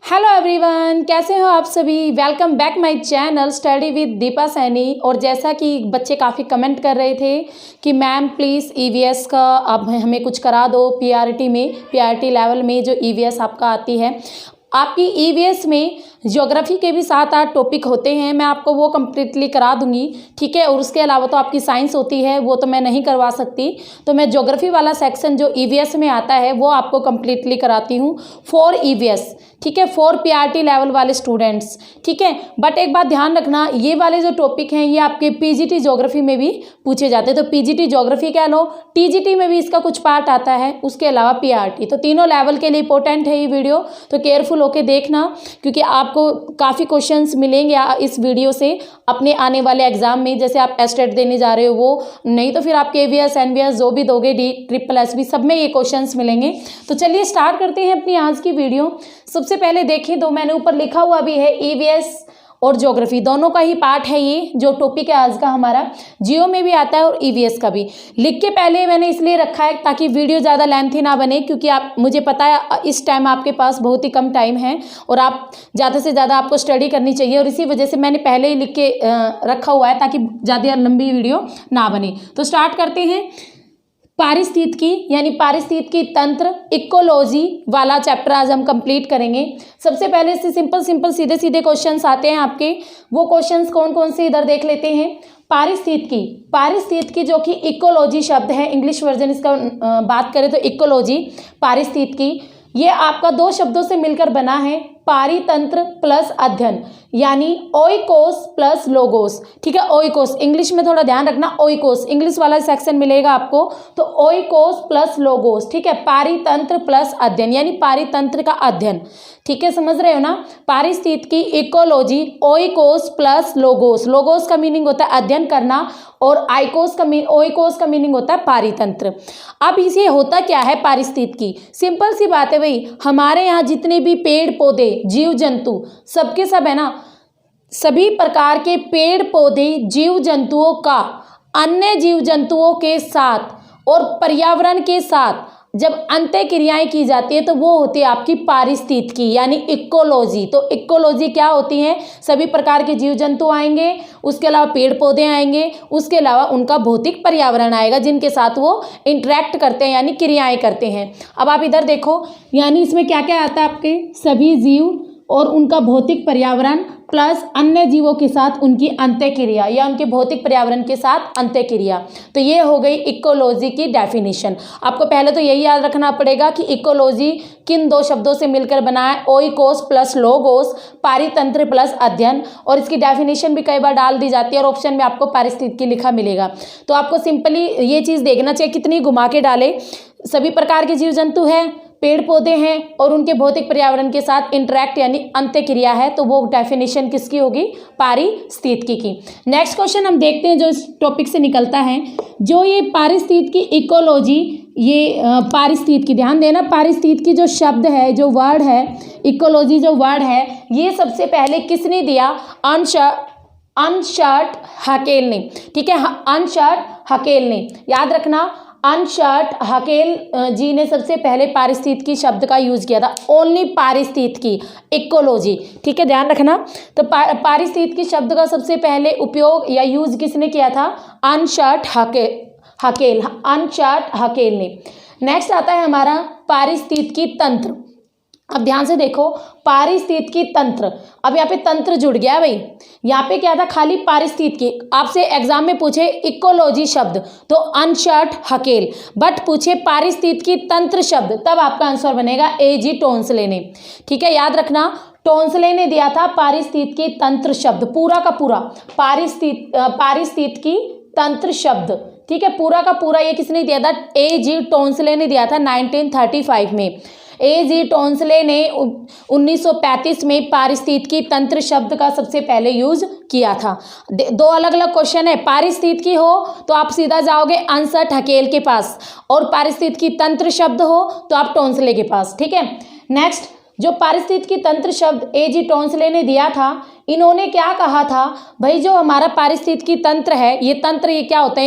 Hello everyone, कैसे हो आप सभी। Welcome back my channel study with Deepa Saini. और जैसा कि बच्चे काफ़ी कमेंट कर रहे थे कि मैम प्लीज़ ईवीएस का आप हमें कुछ करा दो। पीआरटी लेवल में जो ईवीएस आपका आती है, आपकी ईवीएस में ज्योग्राफी के भी 7-8 टॉपिक होते हैं, मैं आपको वो कम्प्लीटली करा दूंगी, ठीक है। और उसके अलावा तो आपकी साइंस होती है, वो तो मैं नहीं करवा सकती, तो मैं ज्योग्राफी वाला सेक्शन जो ईवीएस में आता है वो आपको कम्प्लीटली कराती हूँ फॉर ईवीएस, ठीक है, फॉर पीआरटी लेवल वाले स्टूडेंट्स, ठीक है। बट एक बात ध्यान रखना, ये वाले जो टॉपिक हैं ये आपके पीजीटी ज्योग्राफी में भी पूछे जाते हैं। तो पीजीटी ज्योग्राफी कह लो, टीजीटी में भी इसका कुछ पार्ट आता है, उसके अलावा पीआरटी, तो तीनों लेवल के लिए इंपॉर्टेंट है ये वीडियो, तो केयरफुल होके देखना, क्योंकि आपको काफ़ी क्वेश्चंस मिलेंगे इस वीडियो से अपने आने वाले एग्जाम में। जैसे आप एस्टेट देने जा रहे हो वो, नहीं तो फिर आप केवीएस एनवीएस जो भी दोगे, DSSS सब में ये क्वेश्चंस मिलेंगे। तो चलिए स्टार्ट करते हैं अपनी आज की वीडियो। सबसे पहले देखें तो मैंने ऊपर लिखा हुआ भी है ईवीएस और ज्योग्राफी दोनों का ही पार्ट है, ये जो टॉपिक है आज का हमारा, जियो में भी आता है और ईवीएस का भी। लिख के पहले मैंने इसलिए रखा है ताकि वीडियो ज़्यादा लेंथी ना बने, क्योंकि आप मुझे पता है इस टाइम आपके पास बहुत ही कम टाइम है और आप ज़्यादा से ज़्यादा आपको स्टडी करनी चाहिए, और इसी वजह से मैंने पहले ही लिख के रखा हुआ है ताकि ज़्यादा लंबी वीडियो ना बने। तो स्टार्ट करते हैं। पारिस्थितिकी यानी पारिस्थितिकी तंत्र, इकोलॉजी वाला चैप्टर आज हम कंप्लीट करेंगे। सबसे पहले से सिंपल सीधे सीधे क्वेश्चंस आते हैं आपके, वो क्वेश्चंस कौन कौन से इधर देख लेते हैं। पारिस्थितिकी जो कि इकोलॉजी शब्द है, इंग्लिश वर्जन इसका बात करें तो इकोलॉजी, पारिस्थितिकी, ये आपका दो शब्दों से मिलकर बना है, पारितंत्र प्लस अध्ययन, यानी ओइकोस प्लस लोगोस, ठीक है। ओइकोस इंग्लिश में थोड़ा ध्यान रखना, ओइकोस इंग्लिश वाला सेक्शन मिलेगा आपको, तो ओइकोस प्लस लोगोस, ठीक है। पारितंत्र प्लस अध्ययन यानी पारितंत्र का अध्ययन, ठीक है, समझ रहे हो ना। पारिस्थितिकी, ecology, oikos plus logos. Logos का मीनिंग होता है अध्ययन करना, और ओइकोस का मीनिंग होता है पारितंत्र। अब इसे होता क्या है पारिस्थितिकी, सिंपल सी बात है भाई, हमारे यहाँ जितने भी पेड़ पौधे जीव जंतु सबके सब है ना, सभी प्रकार के पेड़ पौधे जीव जंतुओं का अन्य जीव जंतुओं के साथ और पर्यावरण के साथ जब अंतः क्रियाएं की जाती है तो वो होती है आपकी पारिस्थितिकी यानी इकोलॉजी। तो इकोलॉजी क्या होती है, सभी प्रकार के जीव जंतु आएंगे, उसके अलावा पेड़ पौधे आएंगे, उसके अलावा उनका भौतिक पर्यावरण आएगा जिनके साथ वो इंटरेक्ट करते हैं यानी क्रियाएं करते हैं। अब आप इधर देखो, यानी इसमें क्या क्या आता है आपके, सभी जीव और उनका भौतिक पर्यावरण प्लस अन्य जीवों के साथ उनकी अंतःक्रिया या उनके भौतिक पर्यावरण के साथ अंतःक्रिया। तो ये हो गई इकोलॉजी की डेफिनेशन। आपको पहले तो यही याद रखना पड़ेगा कि इकोलॉजी किन दो शब्दों से मिलकर बना है, ओइकोस प्लस लोगोस, पारितंत्र प्लस अध्ययन, और इसकी डेफिनेशन भी कई बार डाल दी जाती है और ऑप्शन में आपको पारिस्थितिकी लिखा मिलेगा। तो आपको सिंपली ये चीज़ देखना चाहिए, कितनी घुमा के डाले, सभी प्रकार के जीव जंतु हैं, पेड़ पौधे हैं और उनके भौतिक पर्यावरण के साथ इंटरेक्ट यानी अंतःक्रिया है, तो वो डेफिनेशन किसकी होगी, पारिस्थितिकी की। नेक्स्ट क्वेश्चन हम देखते हैं जो इस टॉपिक से निकलता है, जो ये पारिस्थितिकी इकोलॉजी, ये पारिस्थितिकी, ध्यान देना, पारिस्थितिकी जो शब्द है, जो वर्ड है, इकोलॉजी जो वर्ड है, ये सबसे पहले किसने दिया, अनशर्ट हकेल ने, ठीक है, अनशर्ट हकेल ने, याद रखना, अनशर्ट हकेल जी ने सबसे पहले पारिस्थितिकी शब्द का यूज किया था, ओनली पारिस्थितिकी, इकोलॉजी, ठीक है, ध्यान रखना। तो पारिस्थितिकी शब्द का सबसे पहले उपयोग या यूज किसने किया था, अनशर्ट हकेल ने। नेक्स्ट आता है हमारा पारिस्थितिकी तंत्र। अब ध्यान से देखो, पारिस्थितिकी तंत्र, अब यहाँ पे तंत्र जुड़ गया भाई, यहाँ पे क्या था, खाली पारिस्थितिकी, आपसे एग्जाम में पूछे इकोलॉजी शब्द तो अनशर्ट हकेल, बट पूछे पारिस्थितिकी तंत्र शब्द तब आपका आंसर बनेगा AG टोंसले ने, ठीक है, याद रखना, टोंसले ने दिया था पारिस्थितिकी तंत्र शब्द, पूरा का पूरा पारिस्थितिकी तंत्र शब्द, ठीक है, पूरा का पूरा ये किसने दिया था, AG टोंसले ने दिया था 1935 में। AG टोंसले ने 1935 में पारिस्थितिकी तंत्र शब्द का सबसे पहले यूज किया था। दो अलग अलग क्वेश्चन है, पारिस्थितिकी हो तो आप सीधा जाओगे अनशर्ट हकेल के पास, और पारिस्थितिकी तंत्र शब्द हो तो आप टोंसले के पास, ठीक है। नेक्स्ट, जो पारिस्थितिकी तंत्र शब्द AG टोंसले ने दिया था, इन्होंने क्या कहा था भाई, जो हमारा पारिस्थितिकी तंत्र है, ये तंत्र ये क्या होता है,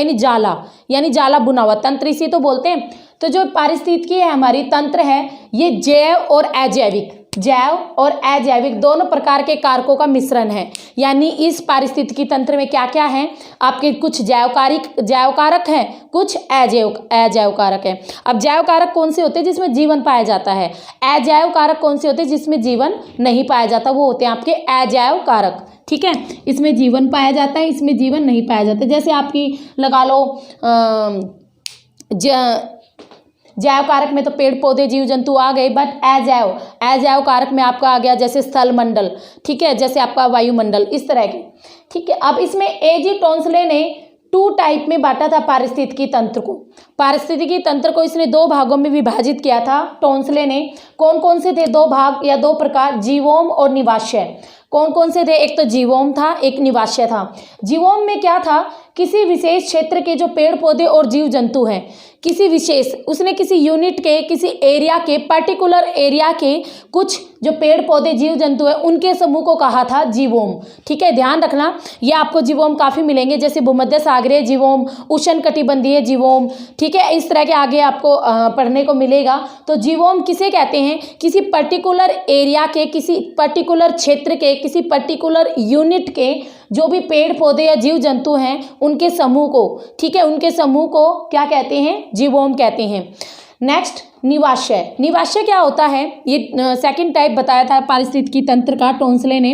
यानी जाला बुना हुआ तंत्र इसी तो बोलते हैं। तो जो पारिस्थितिकी है हमारी तंत्र है, ये जैव और अजैविक, जैव और अजैविक दोनों प्रकार के कारकों का मिश्रण है। यानी इस पारिस्थितिकी तंत्र में क्या क्या है, आपके कुछ जैव कारक हैं, कुछ अजैव कारक हैं। अब जैव कारक कौन से होते हैं, जिसमें जीवन पाया जाता है। अजैव कारक कौन से होते हैं, जिसमें जीवन नहीं पाया जाता, वो होते हैं आपके अजैव कारक। ठीक है, इसमें जीवन पाया जाता है, इसमें जीवन नहीं पाया जाता। जैसे आपकी लगा लो जैव कारक में तो पेड़ पौधे जीव जंतु आ गए, बट अजैव कारक में आपका आ गया जैसे स्थल मंडल, ठीक है, जैसे आपका वायुमंडल, इस तरह के। ठीक है, अब इसमें एजी टोंसले ने 2 टाइप में बांटा था पारिस्थितिकी तंत्र को। पारिस्थितिकी तंत्र को इसने 2 भागों में विभाजित किया था टोंसले ने। कौन कौन से थे 2 भाग या 2 प्रकार, जीवोम और निवाश्य। कौन कौन से थे, एक तो जीवोम था, एक निवाश्य था। जीवोम में क्या था, किसी विशेष क्षेत्र के जो पेड़ पौधे और जीव जंतु हैं, किसी विशेष, उसने किसी यूनिट के, किसी एरिया के, पर्टिकुलर एरिया के कुछ जो पेड़ पौधे जीव जंतु है उनके समूह को कहा था जीवोम। ठीक है, ध्यान रखना, ये आपको जीवोम काफ़ी मिलेंगे, जैसे भूमध्य सागरीय जीवोम, उष्णकटिबंधीय जीवोम, ठीक है, इस तरह के आगे आपको पढ़ने को मिलेगा। तो जीवोम किसे कहते हैं, किसी पर्टिकुलर एरिया के, किसी पर्टिकुलर क्षेत्र के, किसी पर्टिकुलर यूनिट के जो भी पेड़ पौधे या जीव जंतु हैं उनके समूह को, ठीक है, उनके समूह को क्या कहते हैं, जीवोम कहते हैं। नेक्स्ट निवाश्य। निवाश्य क्या होता है, ये सेकंड टाइप बताया था पारिस्थितिकी तंत्र का टोंसले ने।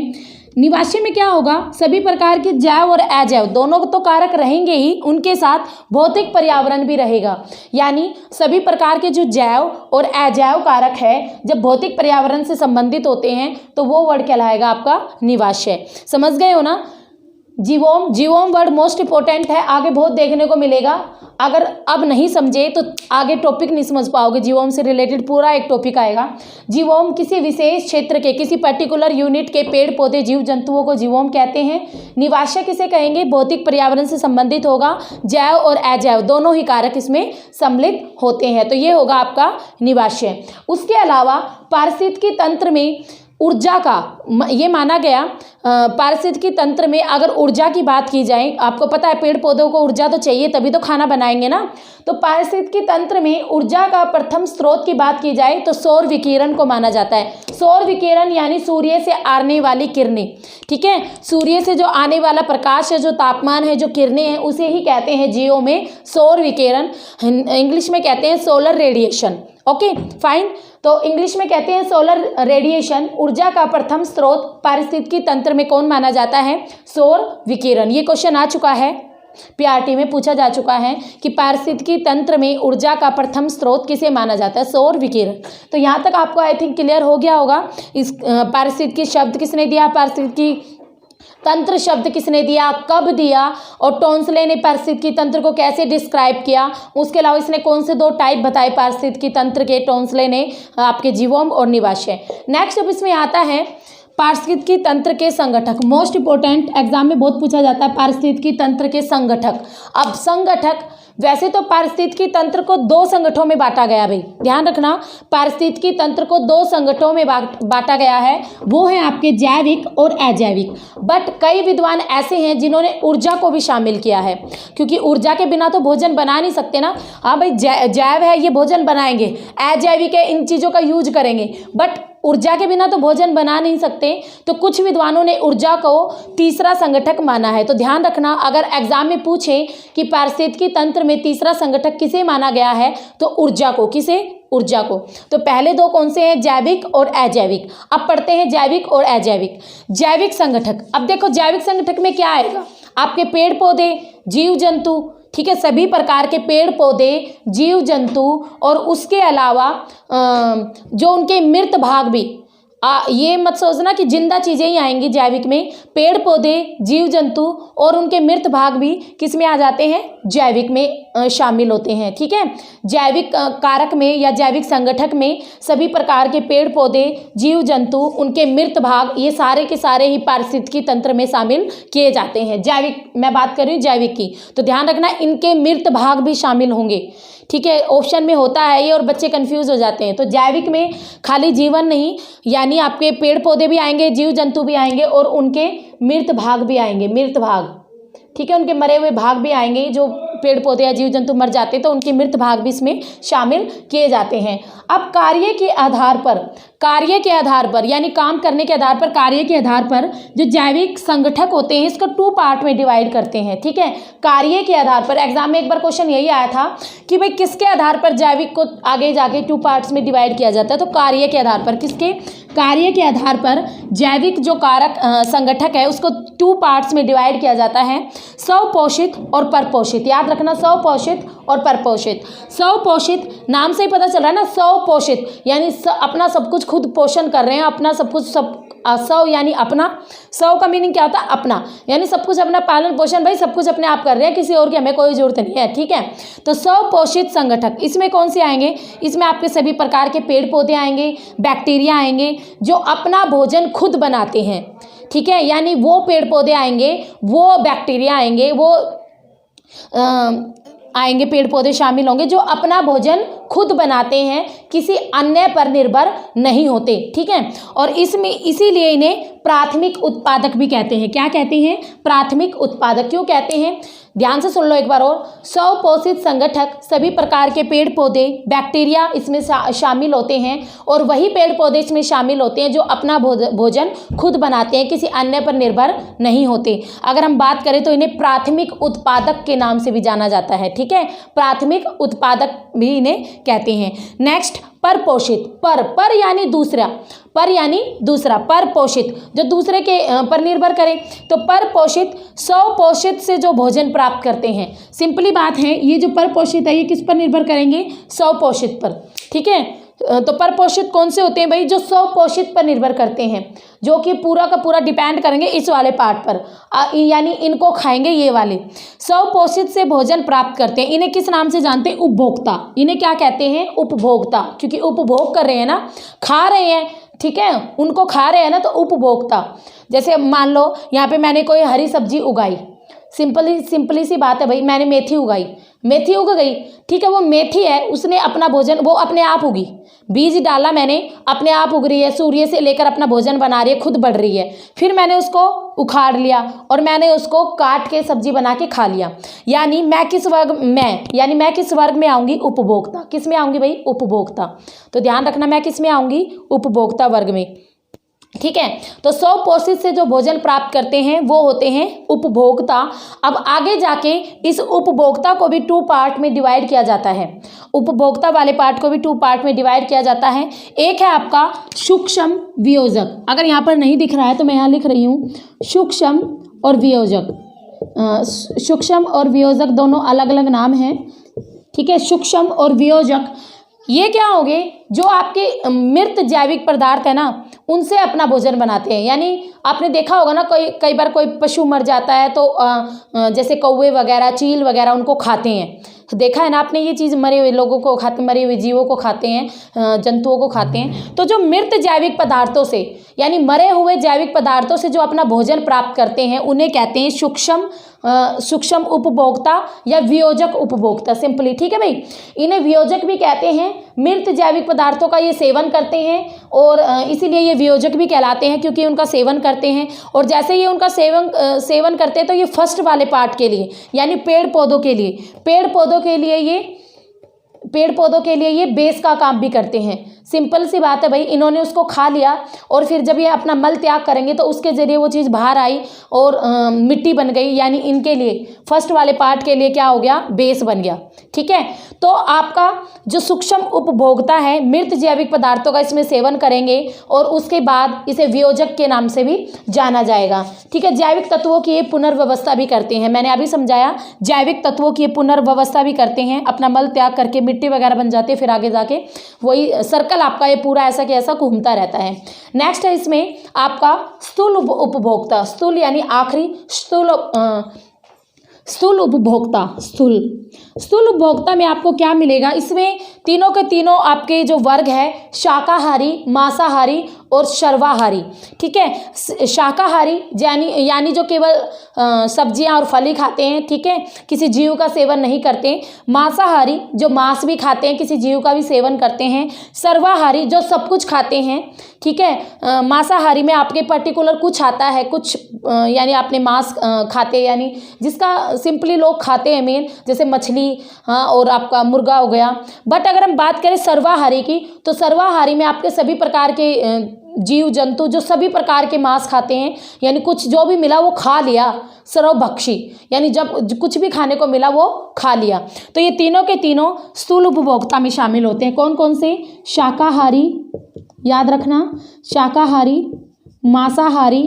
निवाश्य में क्या होगा, सभी प्रकार के जैव और अजैव दोनों तो कारक रहेंगे ही, उनके साथ भौतिक पर्यावरण भी रहेगा। यानी सभी प्रकार के जो जैव और अजैव कारक है जब भौतिक पर्यावरण से संबंधित होते हैं तो वो वर्ड कहलाएगा आपका निवाश्य। समझ गए हो ना। जीवोम वर्ड मोस्ट इंपॉर्टेंट है, आगे बहुत देखने को मिलेगा। अगर अब नहीं समझे तो आगे टॉपिक नहीं समझ पाओगे, जीवोम से रिलेटेड पूरा एक टॉपिक आएगा। जीवोम किसी विशेष क्षेत्र के, किसी पर्टिकुलर यूनिट के पेड़ पौधे जीव जंतुओं को जीवोम कहते हैं। निवाश्य किसे कहेंगे, भौतिक पर्यावरण से संबंधित होगा, जैव और अजैव दोनों ही कारक इसमें सम्मिलित होते हैं, तो ये होगा आपका निवाश्य। उसके अलावा पारिस्थितिकी तंत्र में ऊर्जा का ये माना गया, पारिस्थितिकी तंत्र में अगर ऊर्जा की बात की जाए, आपको पता है पेड़ पौधों को ऊर्जा तो चाहिए तभी तो खाना बनाएंगे ना, तो पारिस्थितिकी तंत्र में ऊर्जा का प्रथम स्रोत की बात की जाए तो सौर विकिरण को माना जाता है। सौर विकिरण यानी सूर्य से आने वाली किरणें, ठीक है, सूर्य से जो आने वाला प्रकाश है, जो तापमान है, जो किरणें हैं, उसे ही कहते हैं जीओ में सौर विकिरण, इंग्लिश में कहते हैं सोलर रेडिएशन। ओके फाइन, तो इंग्लिश में कहते हैं सोलर रेडिएशन। ऊर्जा का प्रथम स्रोत पारिस्थितिकी तंत्र में कौन माना जाता है, सौर विकिरण। ये क्वेश्चन आ चुका है, पीआरटी में पूछा जा चुका है कि पारिस्थितिकी तंत्र में ऊर्जा का प्रथम स्रोत किसे माना जाता है, सौर विकिरण। तो यहाँ तक आपको आई थिंक क्लियर हो गया होगा। इस पारिस्थितिकी शब्द किसने दिया, पारिस्थितिकी तंत्र शब्द किसने दिया, कब दिया, और टोंसले ने पारिस्थितिकी तंत्र को कैसे डिस्क्राइब किया। उसके अलावा इसने कौन से 2 टाइप बताए पारिस्थितिकी तंत्र के, टोंसले ने, आपके जीवोम और निवाश्य। नेक्स्ट अब इसमें आता है पारिस्थितिकी तंत्र के संगठक। मोस्ट इंपॉर्टेंट, एग्जाम में बहुत पूछा जाता है पारिस्थितिकी तंत्र के संगठक। अब संगठक, वैसे तो पारिस्थितिकी तंत्र को 2 संगठनों में बांटा गया, भाई ध्यान रखना, पारिस्थितिकी तंत्र को 2 संगठनों में बांटा गया है, वो है आपके जैविक और अजैविक। बट कई विद्वान ऐसे हैं जिन्होंने ऊर्जा को भी शामिल किया है, क्योंकि ऊर्जा के बिना तो भोजन बना नहीं सकते ना। हाँ भाई, जैव है ये भोजन बनाएंगे, अजैविक है इन चीज़ों का यूज करेंगे, बट ऊर्जा के बिना तो भोजन बना नहीं सकते। तो कुछ विद्वानों ने ऊर्जा को तीसरा संगठक माना है। तो ध्यान रखना, अगर एग्जाम में पूछे कि पारिस्थितिकी तंत्र में तीसरा संगठक किसे माना गया है, तो ऊर्जा को। किसे, ऊर्जा को। तो पहले 2 कौन से हैं, जैविक और अजैविक। अब पढ़ते हैं जैविक और अजैविक। जैविक संगठक, अब देखो जैविक संगठक में क्या आएगा, आपके पेड़ पौधे, जीव जंतु, ठीक है, सभी प्रकार के पेड़ पौधे, जीव जंतु, और उसके अलावा जो उनके मृत भाग भी, ये मत सोचना कि जिंदा चीज़ें ही आएंगी जैविक में, पेड़ पौधे, जीव जंतु और उनके मृत भाग भी किस में आ जाते हैं, जैविक में शामिल होते हैं। ठीक है, जैविक कारक में या जैविक संगठक में सभी प्रकार के पेड़ पौधे, जीव जंतु, उनके मृत भाग, ये सारे के सारे ही पारिस्थितिकी तंत्र में शामिल किए जाते हैं। जैविक, मैं बात कर रही हूँ जैविक की, तो ध्यान रखना इनके मृत भाग भी शामिल होंगे। ठीक है, ऑप्शन में होता है ये और बच्चे कंफ्यूज हो जाते हैं। तो जैविक में खाली जीवन नहीं, यानी आपके पेड़ पौधे भी आएंगे, जीव जंतु भी आएंगे और उनके मृत भाग भी आएंगे, मृत भाग, ठीक है, उनके मरे हुए भाग भी आएंगे जो पेड़ पौधे या जीव जंतु मर जाते हैं तो उनके मृत भाग भी इसमें शामिल किए जाते हैं। अब कार्य के आधार पर यानी काम करने के आधार पर, कार्य के आधार पर जो जैविक संगठक होते हैं इसको 2 पार्ट में डिवाइड करते हैं। ठीक है, कार्य के आधार पर। एग्जाम में एक बार क्वेश्चन यही आया था कि भाई किसके आधार पर जैविक को आगे जाके 2 पार्ट्स में डिवाइड किया जाता है, तो कार्य के आधार पर। किसके? कार्य के आधार पर जैविक जो कारक संगठक है उसको 2 पार्ट्स में डिवाइड किया जाता है, स्वपोषित और परपोषित। याद रखना, स्वपोषित और परपोषित। स्वपोषित नाम से ही पता चल रहा है ना, स्वपोषित यानी अपना सब कुछ खुद पोषण कर रहे हैं, अपना सब कुछ स्व यानी अपना। स्व का मीनिंग क्या होता है? अपना, यानी सब कुछ अपना पालन पोषण भाई सब कुछ अपने आप कर रहे हैं, किसी और की हमें कोई जरूरत नहीं है। ठीक है, तो स्वपोषित संगठक इसमें कौन से आएंगे? इसमें आपके सभी प्रकार के पेड़ पौधे आएंगे, बैक्टीरिया आएंगे जो अपना भोजन खुद बनाते हैं। ठीक है, यानी वो पेड़ पौधे आएंगे, वो बैक्टीरिया आएंगे, वो आएंगे, पेड़ पौधे शामिल होंगे जो अपना भोजन खुद बनाते हैं, किसी अन्य पर निर्भर नहीं होते। ठीक है, और इसमें इसीलिए इन्हें प्राथमिक उत्पादक भी कहते हैं। क्या कहते हैं? प्राथमिक उत्पादक। क्यों कहते हैं? ध्यान से सुन लो एक बार और। स्वपोषित संगठक सभी प्रकार के पेड़ पौधे, बैक्टीरिया इसमें शामिल होते हैं, और वही पेड़ पौधे इसमें शामिल होते हैं जो अपना भोजन खुद बनाते हैं, किसी अन्य पर निर्भर नहीं होते। अगर हम बात करें तो इन्हें प्राथमिक उत्पादक के नाम से भी जाना जाता है। ठीक है, प्राथमिक उत्पादक भी इन्हें कहते हैं। नेक्स्ट, परपोषित। पर यानी दूसरा, पर यानी दूसरा, परपोषित जो दूसरे के पर निर्भर करे। तो परपोषित स्वपोषित से जो भोजन प्राप्त करते हैं। सिंपली बात है, ये जो परपोषित है ये किस पर निर्भर करेंगे? स्वपोषित पर। ठीक है, तो परपोषित कौन से होते हैं भाई? जो स्वपोषित पर निर्भर करते हैं, जो कि पूरा का पूरा डिपेंड करेंगे इस वाले पार्ट पर, यानी इनको खाएंगे ये वाले। स्वपोषित से भोजन प्राप्त करते हैं, इन्हें किस नाम से जानते हैं? उपभोक्ता। इन्हें क्या कहते हैं? उपभोक्ता, क्योंकि उपभोग कर रहे हैं ना, खा रहे हैं। ठीक है, उनको खा रहे हैं ना, तो उपभोक्ता। जैसे मान लो यहाँ पे मैंने कोई हरी सब्जी उगाई, सिंपली सी बात है भाई, मैंने मेथी उगाई, मेथी उग गई। ठीक है, वो मेथी है, उसने अपना भोजन वो अपने आप उगी, बीज डाला मैंने, अपने आप उग रही है, सूर्य से लेकर अपना भोजन बना रही है, खुद बढ़ रही है। फिर मैंने उसको उखाड़ लिया और मैंने उसको काट के सब्जी बना के खा लिया। यानी मैं किस वर्ग में आऊँगी? उपभोक्ता। किस में आऊँगी भाई? उपभोक्ता। तो ध्यान रखना, मैं किस में आऊँगी? उपभोक्ता वर्ग में। ठीक है, तो स्वपोषित से जो भोजन प्राप्त करते हैं वो होते हैं उपभोक्ता। अब आगे जाके इस उपभोक्ता को भी 2 पार्ट में डिवाइड किया जाता है। उपभोक्ता वाले पार्ट को भी 2 पार्ट में डिवाइड किया जाता है। एक है आपका सूक्ष्म वियोजक। अगर यहाँ पर नहीं दिख रहा है तो मैं यहाँ लिख रही हूँ सूक्ष्म और वियोजक। सूक्ष्म और वियोजक दोनों अलग अलग नाम हैं। ठीक है, सूक्ष्म और वियोजक ये क्या होंगे? जो आपके मृत जैविक पदार्थ है ना, उनसे अपना भोजन बनाते हैं। यानी आपने देखा होगा ना, कई बार कोई पशु मर जाता है तो जैसे कौवे वगैरह, चील वगैरह उनको खाते हैं। देखा है ना आपने ये चीज़, मरे हुए लोगों को खाते, मरे हुए जीवों को खाते हैं, जंतुओं को खाते हैं। तो जो मृत जैविक पदार्थों से, यानी मरे हुए जैविक पदार्थों से जो अपना भोजन प्राप्त करते हैं उन्हें कहते हैं सूक्ष्म उपभोक्ता या वियोजक उपभोक्ता, सिंपली। ठीक है भाई, इन्हें वियोजक भी कहते हैं। मृत जैविक पदार्थों का ये सेवन करते हैं और इसीलिए ये वियोजक भी कहलाते हैं, क्योंकि उनका सेवन करते हैं। और जैसे ये उनका सेवन करते हैं तो ये फर्स्ट वाले पार्ट के लिए, यानी पेड़ पौधों के लिए ये बेस का काम भी करते हैं। सिंपल सी बात है भाई, इन्होंने उसको खा लिया और फिर जब ये अपना मल त्याग करेंगे तो उसके जरिए वो चीज़ बाहर आई और मिट्टी बन गई। यानी इनके लिए फर्स्ट वाले पार्ट के लिए क्या हो गया? बेस बन गया। ठीक है, तो आपका जो सूक्ष्म उपभोक्ता है मृत जैविक पदार्थों का इसमें सेवन करेंगे और उसके बाद इसे वियोजक के नाम से भी जाना जाएगा। ठीक है, जैविक तत्वों की ये पुनर्व्यवस्था भी करते हैं। मैंने अभी समझाया, जैविक तत्वों की ये पुनर्व्यवस्था भी करते हैं, अपना मल त्याग करके मिट्टी वगैरह बन जाती है, फिर आगे जाके वही सर्कल आपका ये पूरा ऐसा कि ऐसा घूमता रहता है। नेक्स्ट है इसमें आपका स्थूल उपभोक्ता। स्थूल यानी आखिरी, स्थूल उपभोक्ता। स्थूल उपभोक्ता में आपको क्या मिलेगा? इसमें तीनों के तीनों आपके जो वर्ग है, शाकाहारी, मांसाहारी और सर्वाहारी। ठीक है, शाकाहारी यानी जो केवल सब्जियां और फल ही खाते हैं, ठीक है, किसी जीव का सेवन नहीं करते। मांसाहारी जो मांस भी खाते हैं, किसी जीव का भी सेवन करते हैं। सर्वाहारी जो सब कुछ खाते हैं। ठीक है, मांसाहारी में आपके पर्टिकुलर कुछ आता है, कुछ यानी आपने मांस खाते यानी जिसका सिंपली लोग खाते हैं मेन, जैसे मछली, हाँ, और आपका मुर्गा हो गया। बट अगर हम बात करें सर्वाहारी की, तो सर्वाहारी में आपके सभी प्रकार के जीव जंतु जो सभी प्रकार के मांस खाते हैं, यानी कुछ जो भी मिला वो खा लिया, सर्वभक्षी, यानी जब कुछ भी खाने को मिला वो खा लिया। तो ये तीनों के तीनों स्थूल उपभोक्ता में शामिल होते हैं। कौन कौन से? शाकाहारी, याद रखना, शाकाहारी, मांसाहारी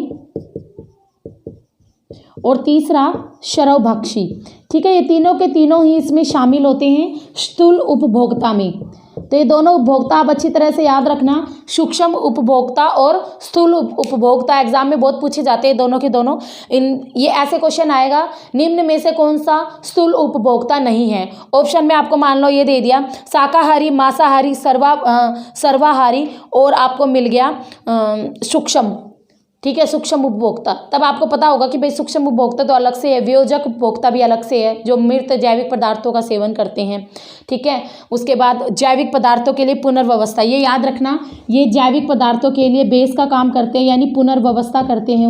और तीसरा सर्वभक्षी। ठीक है, ये तीनों के तीनों ही इसमें शामिल होते हैं स्थूल उपभोक्ता में। तो ये दोनों उपभोक्ता आप अच्छी तरह से याद रखना, सूक्ष्म उपभोक्ता और स्थूल उपभोक्ता। एग्जाम में बहुत पूछे जाते हैं दोनों के दोनों। ये ऐसे क्वेश्चन आएगा, निम्न में से कौन सा स्थूल उपभोक्ता नहीं है? ऑप्शन में आपको मान लो ये दे दिया, शाकाहारी, मांसाहारी, सर्वाहारी और आपको मिल गया सूक्ष्म। ठीक है, सूक्ष्म उपभोक्ता। तब आपको पता होगा कि भाई सूक्ष्म उपभोक्ता तो अलग से है, वियोजक उपभोक्ता भी अलग से है, जो मृत जैविक पदार्थों का सेवन करते हैं। ठीक है, उसके बाद जैविक पदार्थों के लिए पुनर्व्यवस्था, ये याद रखना, ये जैविक पदार्थों के लिए बेस का काम करते हैं, यानी पुनर्व्यवस्था करते हैं,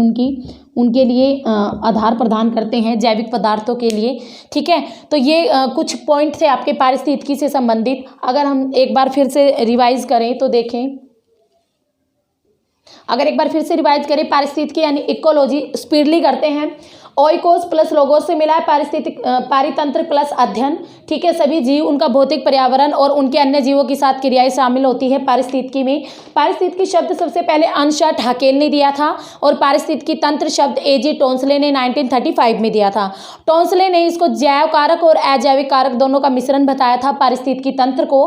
उनके लिए आधार प्रदान करते हैं जैविक पदार्थों के लिए। ठीक है, तो ये कुछ पॉइंट थे आपके पारिस्थितिकी से संबंधित। अगर हम एक बार फिर से रिवाइज करें तो देखें, अगर एक बार फिर से रिवाइज करें पारिस्थितिकी यानी इकोलॉजी, स्पीडली करते हैं। ओइकोस प्लस लोगोस से मिला है पारितंत्र प्लस अध्ययन। ठीक है, सभी जीव, उनका भौतिक पर्यावरण और उनके अन्य जीवों के साथ क्रियाएं शामिल होती है पारिस्थितिकी में। पारिस्थितिकी शब्द सबसे पहले अनशट हकेल ने दिया था और पारिस्थितिकी तंत्र शब्द एजी टोंसले ने 1935 में दिया था। टोंसले ने इसको जैव कारक और अजैविक कारक दोनों का मिश्रण बताया था पारिस्थितिकी तंत्र को।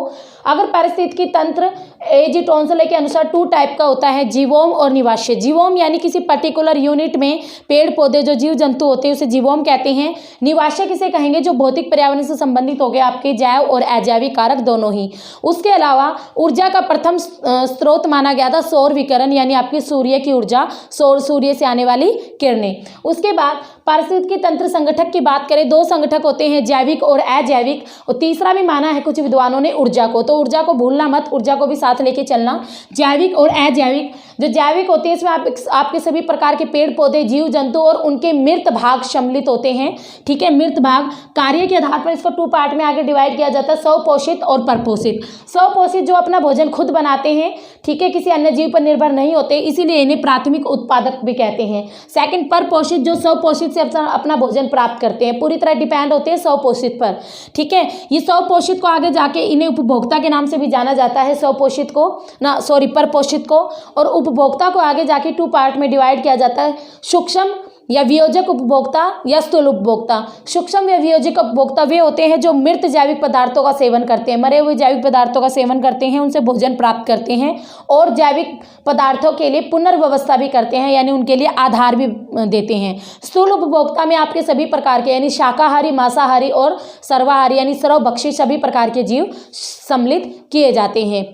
अगर पारिस्थितिकी तंत्र एजी टोंसले के अनुसार 2 टाइप का होता है, जीवोम और निवास्य। जीवोम यानी किसी पर्टिकुलर यूनिट में पेड़ पौधे जो जीव जंतु होते हैं उसे जीवोम कहते हैं। निवास्य किसे कहेंगे? जो भौतिक पर्यावरण से संबंधित हो गए आपके जैव और अजैविक कारक दोनों ही। उसके अलावा ऊर्जा का प्रथम स्रोत माना गया था सौर विकिरण, यानी आपकी सूर्य की ऊर्जा, सूर्य से आने वाली किरणें। उसके बाद पारिस्थितिकी तंत्र संगठक की बात करें, 2 संगठक होते हैं, जैविक और अजैविक, और तीसरा भी माना है कुछ विद्वानों ने ऊर्जा को। तो ऊर्जा को भूलना मत, ऊर्जा को भी साथ लेके चलना। जैविक और अजैविक, जो जैविक होते हैं इसमें आपके सभी प्रकार के पेड़ पौधे, जीव जंतु और उनके मृत भाग सम्मिलित होते हैं। ठीक है, मृत भाग। कार्य के आधार पर इसको 2 पार्ट में आगे डिवाइड किया जाता है, स्वपोषित और परपोषित। स्वपोषित जो अपना भोजन खुद बनाते हैं, ठीक है, किसी अन्य जीव पर निर्भर नहीं होते, इसीलिए इन्हें प्राथमिक उत्पादक भी कहते हैं। सेकंड, परपोषित, जो स्वपोषित से अपना भोजन प्राप्त करते हैं, पूरी तरह डिपेंड होते हैं स्वपोषित पर। ठीक है, ये स्वपोषित को आगे जाके इन्हें उपभोक्ता के नाम से भी जाना जाता है, स्वपोषित को ना, सॉरी, परपोषित को। और उपभोक्ता को आगे जाके 2 पार्ट में डिवाइड किया जाता है, सूक्ष्म या वियोजक उपभोक्ता या स्थूल उपभोक्ता। सूक्ष्म या वियोजक उपभोक्ता वे होते हैं जो मृत जैविक पदार्थों का सेवन करते हैं, मरे हुए जैविक पदार्थों का सेवन करते हैं, उनसे भोजन प्राप्त करते हैं और जैविक पदार्थों के लिए पुनर्व्यवस्था भी करते हैं, यानी उनके लिए आधार भी देते हैं। स्थूल उपभोक्ता में आपके सभी प्रकार के, यानी शाकाहारी, मांसाहारी और सर्वाहारी यानी सर्वभक्षी सभी प्रकार के जीव सम्मिलित किए जाते हैं।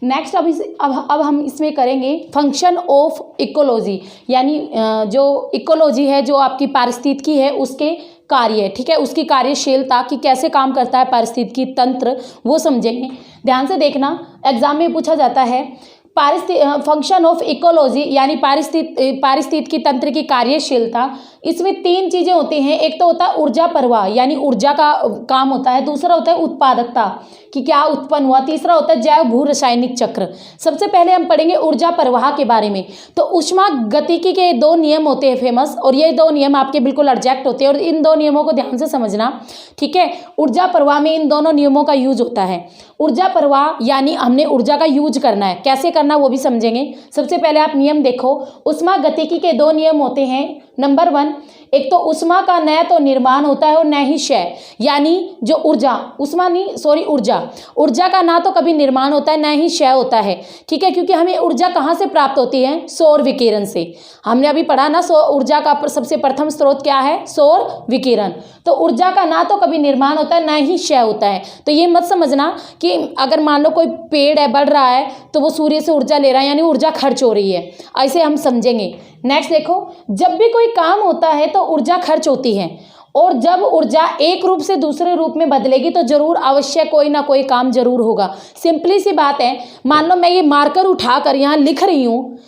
नेक्स्ट अब हम इसमें करेंगे फंक्शन ऑफ इकोलॉजी, यानी जो इकोलॉजी है, जो आपकी पारिस्थितिकी है, उसके कार्य। ठीक है, उसकी कार्यशीलता कि कैसे काम करता है पारिस्थितिकी तंत्र, वो समझेंगे। ध्यान से देखना, एग्जाम में पूछा जाता है फंक्शन ऑफ इकोलॉजी यानी पारिस्थितिकी तंत्र की कार्यशीलता। इसमें 3 चीजें होती हैं। एक तो होता है ऊर्जा प्रवाह, यानी ऊर्जा का काम होता है। दूसरा होता है उत्पादकता कि क्या उत्पन्न हुआ। तीसरा होता है जैव भू रासायनिक चक्र। सबसे पहले हम पढ़ेंगे ऊर्जा प्रवाह के बारे में। तो ऊष्मा गतिकी के 2 नियम होते हैं फेमस, और ये 2 नियम आपके बिल्कुल एग्जैक्ट होते हैं, और इन 2 नियमों को ध्यान से समझना। ठीक है, ऊर्जा प्रवाह में इन दोनों नियमों का यूज होता है। ऊर्जा प्रवाह यानी हमने ऊर्जा का यूज करना है, कैसे करना वो भी समझेंगे। सबसे पहले आप नियम देखो, ऊष्मा गतिकी के 2 नियम होते हैं। नंबर 1, एक तो ऊष्मा का न तो निर्माण होता है और न ही क्षय, यानी जो ऊर्जा, ऊर्जा का ना तो कभी निर्माण होता है, न ही क्षय होता है। ठीक है, क्योंकि हमें ऊर्जा कहाँ से प्राप्त होती है? सौर विकिरण से। हमने अभी पढ़ा ना, ऊर्जा का सबसे प्रथम स्रोत क्या है? सौर विकिरण। तो ऊर्जा का ना तो कभी निर्माण होता है, न ही क्षय होता है। तो ये मत समझना कि कि अगर मान लो कोई पेड़ है बढ़ रहा है तो वो सूर्य से ऊर्जा ले रहा है, यानी ऊर्जा खर्च हो रही है, ऐसे हम समझेंगे। नेक्स्ट देखो, जब भी कोई काम होता है तो ऊर्जा खर्च होती है, और जब ऊर्जा एक रूप से दूसरे रूप में बदलेगी तो जरूर अवश्य कोई ना कोई काम जरूर होगा। सिंपली सी बात है, मान लो मैं ये मार्कर उठाकर यहाँ लिख रही हूँ,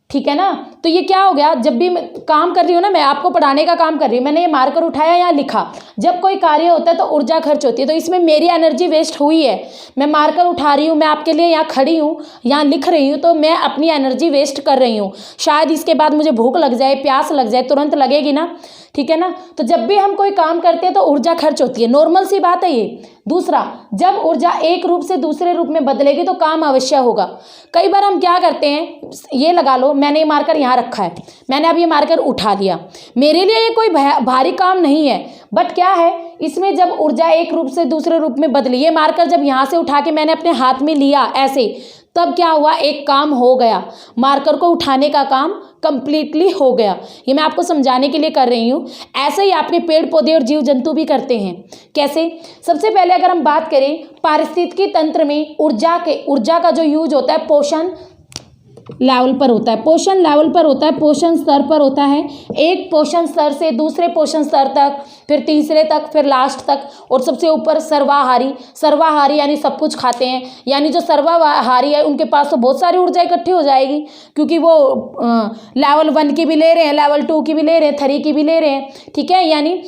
ठीक है ना, तो ये क्या हो गया, जब भी मैं काम कर रही हूँ ना, मैं आपको पढ़ाने का काम कर रही हूँ, मैंने ये मार्कर उठाया यहाँ लिखा, जब कोई कार्य होता है तो ऊर्जा खर्च होती है, तो इसमें मेरी एनर्जी वेस्ट हुई है। मैं मार्कर उठा रही हूँ, मैं आपके लिए यहाँ खड़ी हूँ, यहाँ लिख रही हूँ, तो मैं अपनी एनर्जी वेस्ट कर रही हूँ। शायद इसके बाद मुझे भूख लग जाए, प्यास लग जाए, तुरंत लगेगी ना, ठीक है ना। तो जब भी हम कोई काम करते हैं तो ऊर्जा खर्च होती है, नॉर्मल सी बात है ये। दूसरा, जब ऊर्जा एक रूप से दूसरे रूप में बदलेगी तो काम अवश्य होगा। कई बार हम क्या करते हैं, ये लगा लो मैंने ये मार्कर यहाँ रखा है, मैंने अब ये मार्कर उठा लिया, मेरे लिए ये कोई भारी काम नहीं है, बट क्या है इसमें जब ऊर्जा एक रूप से दूसरे रूप में बदली, ये मार्कर जब यहाँ से उठा के मैंने अपने हाथ में लिया ऐसे, तब क्या हुआ, एक काम हो गया, मार्कर को उठाने का काम कंप्लीटली हो गया। ये मैं आपको समझाने के लिए कर रही हूँ। ऐसे ही आपके पेड़ पौधे और जीव जंतु भी करते हैं। कैसे? सबसे पहले अगर हम बात करें पारिस्थितिकी तंत्र में ऊर्जा का जो यूज होता है पोषण लेवल पर होता है, पोषण लेवल पर होता है, पोषण स्तर पर होता है। एक पोषण स्तर से दूसरे पोषण स्तर तक, फिर तीसरे तक, फिर लास्ट तक, और सबसे ऊपर सर्वाहारी यानी सब कुछ खाते हैं, यानी जो सर्वाहारी है उनके पास तो बहुत सारी ऊर्जा इकट्ठी हो जाएगी, क्योंकि वो लेवल 1 की भी ले रहे हैं, लेवल 2 की भी ले रहे हैं, 3 की भी ले रहे हैं, ठीक है। यानी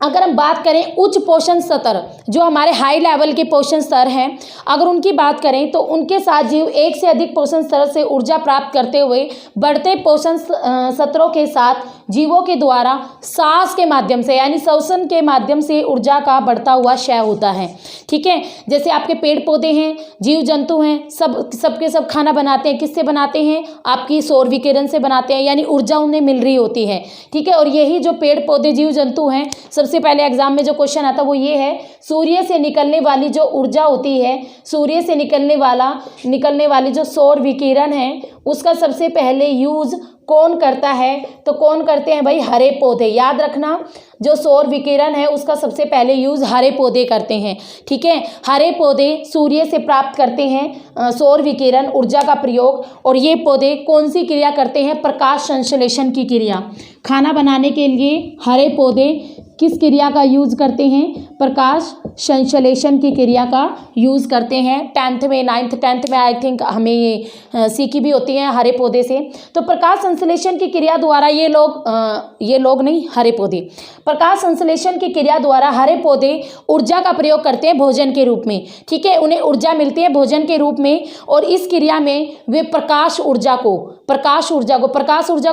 अगर हम बात करें उच्च पोषण स्तर, जो हमारे हाई लेवल के पोषण स्तर हैं, अगर उनकी बात करें तो उनके साथ जीव एक से अधिक पोषण स्तर से ऊर्जा प्राप्त करते हुए बढ़ते पोषण स्तरों के साथ जीवों के द्वारा सांस के माध्यम से यानी श्वसन के माध्यम से ऊर्जा का बढ़ता हुआ क्षय होता है, ठीक है। जैसे आपके पेड़ पौधे हैं, जीव जंतु हैं, सबके सब खाना बनाते हैं, किससे बनाते हैं, आपकी सौर विकिरण से बनाते हैं, यानी ऊर्जा उन्हें मिल रही होती है, ठीक है। और यही जो पेड़ पौधे जीव जंतु हैं, सबसे पहले एग्जाम में जो क्वेश्चन आता है वो ये है, सूर्य से निकलने वाली जो ऊर्जा होती है, सूर्य से निकलने वाली जो सौर विकिरण है, उसका सबसे पहले यूज कौन करता है, तो कौन करते हैं भाई, हरे पौधे। याद रखना, जो सौर विकिरण है उसका सबसे पहले यूज हरे पौधे करते हैं, ठीक है। हरे पौधे सूर्य से प्राप्त करते हैं सौर विकिरण ऊर्जा का प्रयोग, और ये पौधे कौन सी क्रिया करते हैं, प्रकाश संश्लेषण की क्रिया। खाना बनाने के लिए हरे पौधे किस क्रिया का यूज करते हैं, प्रकाश संश्लेषण की क्रिया का यूज करते हैं। 10th में 9th 10th में आई थिंक हमें ये सीखी भी होती है हरे पौधे से। तो प्रकाश संश्लेषण की क्रिया द्वारा ये लोग नहीं, हरे पौधे प्रकाश संश्लेषण की क्रिया द्वारा हरे पौधे ऊर्जा का प्रयोग करते हैं भोजन के रूप में, ठीक है। उन्हें ऊर्जा मिलती है भोजन के रूप में, और इस क्रिया में वे प्रकाश ऊर्जा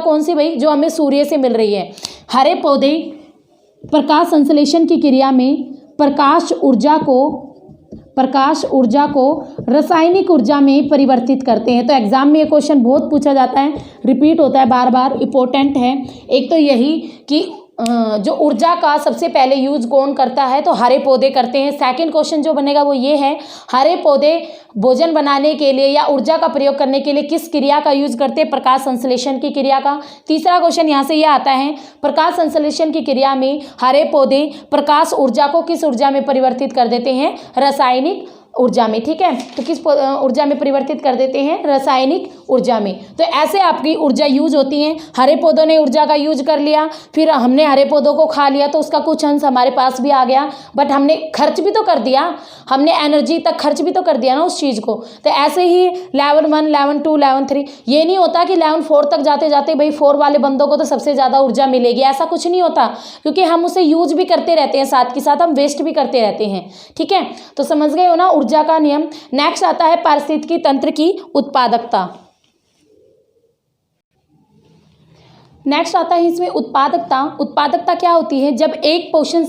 कौन सी भाई, जो हमें सूर्य से मिल रही है। हरे पौधे प्रकाश संश्लेषण की क्रिया में प्रकाश ऊर्जा को रासायनिक ऊर्जा में परिवर्तित करते हैं। तो एग्जाम में ये क्वेश्चन बहुत पूछा जाता है, रिपीट होता है बार बार, इंपॉर्टेंट है। एक तो यही कि जो ऊर्जा का सबसे पहले यूज कौन करता है, तो हरे पौधे करते हैं। सेकंड क्वेश्चन जो बनेगा वो ये है, हरे पौधे भोजन बनाने के लिए या ऊर्जा का प्रयोग करने के लिए किस क्रिया का यूज करते हैं, प्रकाश संश्लेषण की क्रिया का। तीसरा क्वेश्चन यहाँ से ये आता है, प्रकाश संश्लेषण की क्रिया में हरे पौधे प्रकाश ऊर्जा को किस ऊर्जा में परिवर्तित कर देते हैं, रासायनिक ऊर्जा में, ठीक है। तो किस ऊर्जा में परिवर्तित कर देते हैं, रासायनिक ऊर्जा में। तो ऐसे आपकी ऊर्जा यूज होती है। हरे पौधों ने ऊर्जा का यूज कर लिया, फिर हमने हरे पौधों को खा लिया तो उसका कुछ अंश हमारे पास भी आ गया, बट हमने खर्च भी तो कर दिया, हमने एनर्जी तक खर्च भी तो कर दिया ना उस चीज़ को। तो ऐसे ही लेवल 1, लेवल 2, लेवल 3, ये नहीं होता कि लेवल 4 तक जाते जाते भाई 4 वाले बंदों को तो सबसे ज़्यादा ऊर्जा मिलेगी, ऐसा कुछ नहीं होता, क्योंकि हम उसे यूज भी करते रहते हैं, साथ के साथ हम वेस्ट भी करते रहते हैं, ठीक है। तो समझ गए हो ना ऊर्जा का नियम। नेक्स्ट आता है पारिस्थितिकी तंत्र की उत्पादकता। नेक्स्ट आता है इसमें उत्पादकता क्या होती है, जब एक पोषण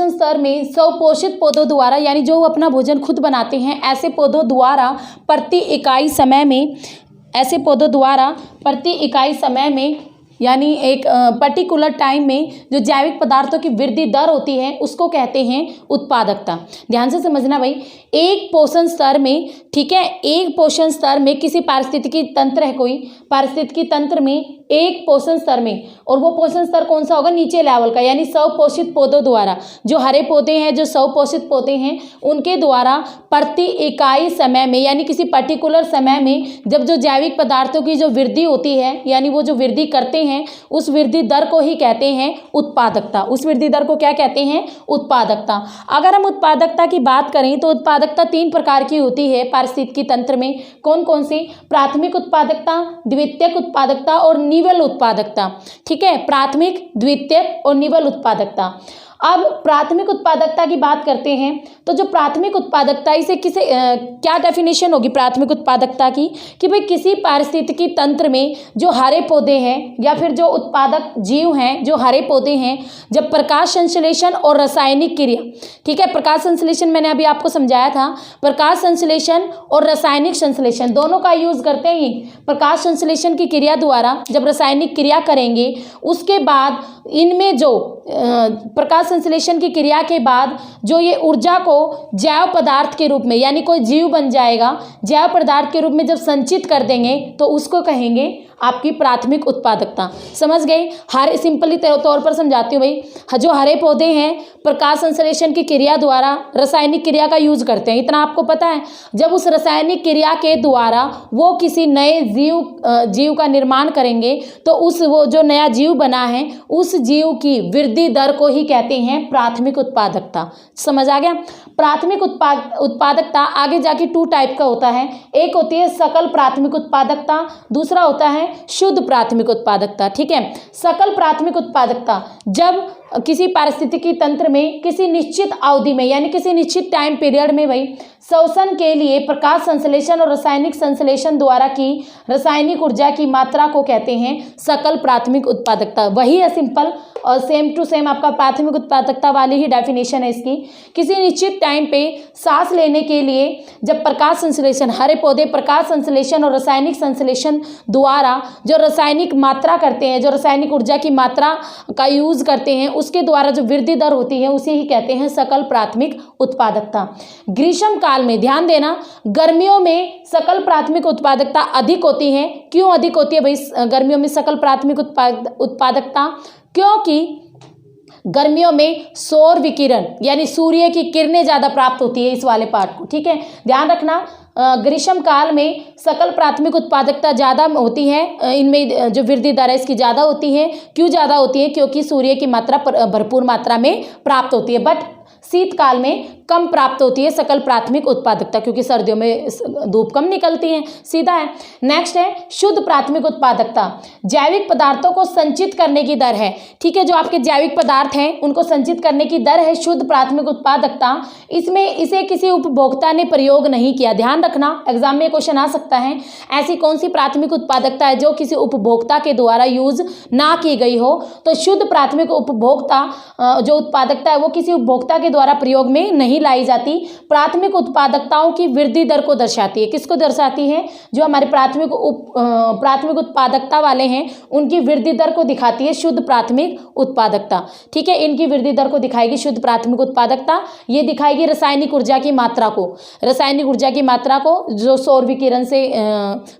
स्तर में स्वपोषित पौधों द्वारा, यानी जो अपना भोजन खुद बनाते हैं, ऐसे पौधों द्वारा प्रति इकाई समय में यानी एक पर्टिकुलर टाइम में जो जैविक पदार्थों की वृद्धि दर होती है उसको कहते हैं उत्पादकता। ध्यान से समझना भाई, एक पोषण स्तर में, ठीक है, एक पोषण स्तर में किसी पारिस्थितिकी तंत्र है, कोई पारिस्थितिकी तंत्र में एक पोषण स्तर में, और वो पोषण स्तर कौन सा होगा, नीचे लेवल का, यानी स्वपोषित पौधों द्वारा, जो हरे पौधे हैं, जो स्वपोषित पौधे हैं, उनके द्वारा प्रति इकाई समय में, यानी किसी पर्टिकुलर समय में जब जो जैविक पदार्थों की जो वृद्धि होती है, यानी वो जो वृद्धि करते हैं, उस वृद्धि दर को ही कहते हैं उत्पादकता। उस वृद्धि दर को क्या कहते हैं, उत्पादकता। अगर हम उत्पादकता की बात करें तो उत्पादकता 3 प्रकार की होती है पारिस्थितिकी तंत्र में। कौन कौन सी, प्राथमिक उत्पादकता, द्वितीयक उत्पादकता और निवल उत्पादकता। ठीक है, प्राथमिक, द्वितीयक और निवल उत्पादकता। अब प्राथमिक उत्पादकता की बात करते हैं तो जो प्राथमिक उत्पादकता, इसे किसे क्या डेफिनेशन होगी प्राथमिक उत्पादकता की, कि भाई किसी पारिस्थितिकी तंत्र में जो हरे पौधे हैं या फिर जो उत्पादक जीव हैं, जो हरे पौधे हैं, जब प्रकाश संश्लेषण और रासायनिक क्रिया, ठीक है, प्रकाश संश्लेषण मैंने अभी आपको समझाया था, प्रकाश संश्लेषण और रासायनिक संश्लेषण दोनों का यूज करते हैं। प्रकाश संश्लेषण की क्रिया द्वारा जब रासायनिक क्रिया करेंगे, उसके बाद इनमें जो प्रकाश संश्लेषण की क्रिया के बाद जो ये ऊर्जा को जैव पदार्थ के रूप में, यानी कोई जीव बन जाएगा, जैव पदार्थ के रूप में जब संचित कर देंगे तो उसको कहेंगे आपकी प्राथमिक उत्पादकता। समझ गए, हर सिंपली तौर पर समझाती हूँ भाई, जो हरे पौधे हैं प्रकाश संश्लेषण की क्रिया द्वारा रासायनिक क्रिया का यूज करते हैं, इतना आपको पता है। जब उस रासायनिक क्रिया के द्वारा वो किसी नए जीव का निर्माण करेंगे तो वो जो नया जीव बना है, उस जीव की वृद्धि दर को ही कहते हैं प्राथमिक उत्पादकता। समझ आ गया। प्राथमिक उत्पादकता आगे जाके 2 टाइप का होता है। एक होती है सकल प्राथमिक उत्पादकता, दूसरा होता है शुद्ध प्राथमिक उत्पादकता। ठीक है, सकल प्राथमिक उत्पादकता जब किसी पारिस्थितिकी तंत्र में किसी निश्चित अवधि में, यानी किसी निश्चित टाइम पीरियड में भाई शोषण के लिए प्रकाश संश्लेषण और रासायनिक संश्लेषण द्वारा की रासायनिक ऊर्जा की मात्रा को कहते हैं सकल प्राथमिक उत्पादकता। वही है सिंपल और सेम टू सेम आपका प्राथमिक उत्पादकता वाली ही डेफिनेशन है इसकी। किसी निश्चित टाइम पे सांस लेने के लिए जब प्रकाश संश्लेषण, हरे पौधे प्रकाश संश्लेषण और रासायनिक संश्लेषण द्वारा जो रासायनिक मात्रा करते हैं, जो रासायनिक ऊर्जा की मात्रा का यूज करते हैं, उसके द्वारा जो वृद्धि दर होती है उसे ही कहते हैं सकल प्राथमिक उत्पादकता। ग्रीष्म काल में ध्यान देना, गर्मियों में सकल प्राथमिक उत्पादकता अधिक होती है। क्यों अधिक होती है भाई गर्मियों में सकल प्राथमिक उत्पादकता? क्योंकि गर्मियों में सौर विकिरण यानी सूर्य की किरणें ज़्यादा प्राप्त होती है। इस वाले पार्ट को ठीक है ध्यान रखना। ग्रीष्म काल में सकल प्राथमिक उत्पादकता ज़्यादा होती है, इनमें जो वृद्धि दर है इसकी ज़्यादा होती है। क्यों ज़्यादा होती है? क्योंकि सूर्य की मात्रा भरपूर मात्रा में प्राप्त होती है। बट शीतकाल में कम प्राप्त होती है सकल प्राथमिक उत्पादकता, क्योंकि सर्दियों में धूप कम निकलती है। सीधा है। नेक्स्ट है शुद्ध प्राथमिक उत्पादकता। जैविक पदार्थों को संचित करने की दर है। ठीक है, जो आपके जैविक पदार्थ हैं उनको संचित करने की दर है शुद्ध प्राथमिक उत्पादकता। इसमें इसे किसी उपभोक्ता ने प्रयोग नहीं किया। ध्यान रखना, एग्जाम में क्वेश्चन आ सकता है ऐसी कौन सी प्राथमिक उत्पादकता है जो किसी उपभोक्ता के द्वारा यूज ना की गई हो। तो शुद्ध प्राथमिक उपभोक्ता जो उत्पादकता है वो किसी उपभोक्ता के द्वारा प्रयोग में नहीं लाई जाती। प्राथमिक उत्पादकताओं की वृद्धि दर को दर्शाती है। किसको दर्शाती है? जो हमारे प्राथमिक उत्पादकता वाले हैं उनकी वृद्धि दर को दिखाती है शुद्ध प्राथमिक उत्पादकता। ठीक है, इनकी वृद्धि दर को दिखाएगी शुद्ध प्राथमिक उत्पादकता। ये दिखाएगी रासायनिक ऊर्जा की मात्रा को, रासायनिक ऊर्जा की मात्रा को जो सौर विकिरण से